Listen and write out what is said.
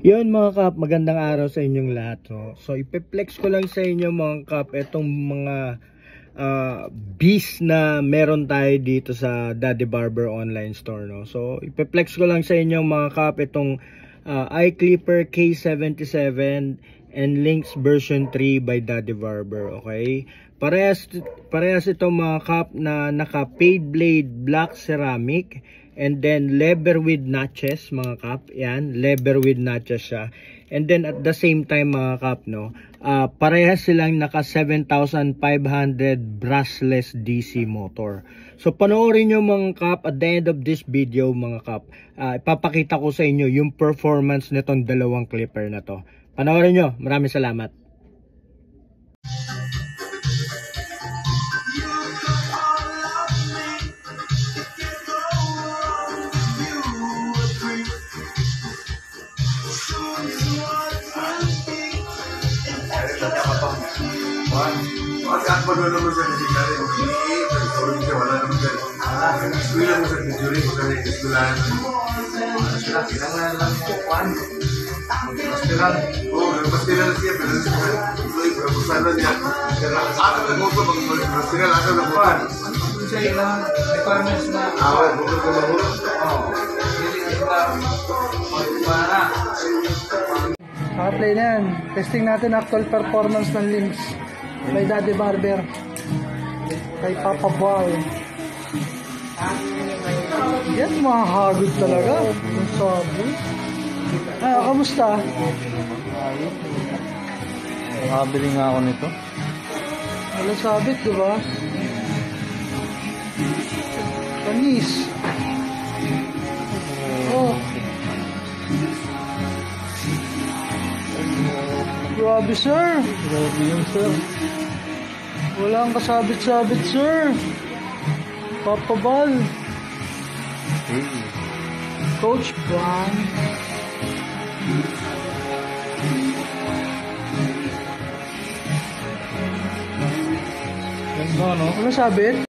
Yun mga kap, magandang araw sa inyong lahat. So ipeplex ko lang sa inyo mga kap itong mga beast na meron tayo dito sa Daddy Barber online store. No? So ipeplex ko lang sa inyo mga kap itong iClipper K77 and Lynx version 3 by Daddy Barber. Okay, parehas ito mga kap na naka paid blade black ceramic and then leather with notches mga kap. Yan, leather with notches siya. And then at the same time mga kap, no, parehas silang naka 7,500 brushless DC motor. So panoorin nyo mga kap, at the end of this video mga kap, ipapakita ko sa inyo yung performance nitong dalawang clipper na to. Panoorin nyo, maraming salamat. Saat naman sa nasikari, tulong siya, wala naman siya. Eskwila mo sa Missouri, kung saan yung eskwelahan. Sila, kinangan lang yung kuwan. Pastilan. Oo, pastilan siya, pero pero sana niya. Asa na mo ito, pastilan, asa na mo ito. Kung sa ilang requirements na Buto ko na mo. hindi sila magpapara. Naka-play na yan. Testing natin actual performance ng Lynx by Daddy Barber kay Papa Boy. Yan, mahagod talaga. Ang sabi. Kamusta? Nakabili nga ako nito. Wala sabit, diba? Panis. Oh. Grabe, sir. Grabe yun, sir. Walang kasabit-sabit, sir. Papabal. Hey. Coach Juan. Ganda, no? Walang sabit?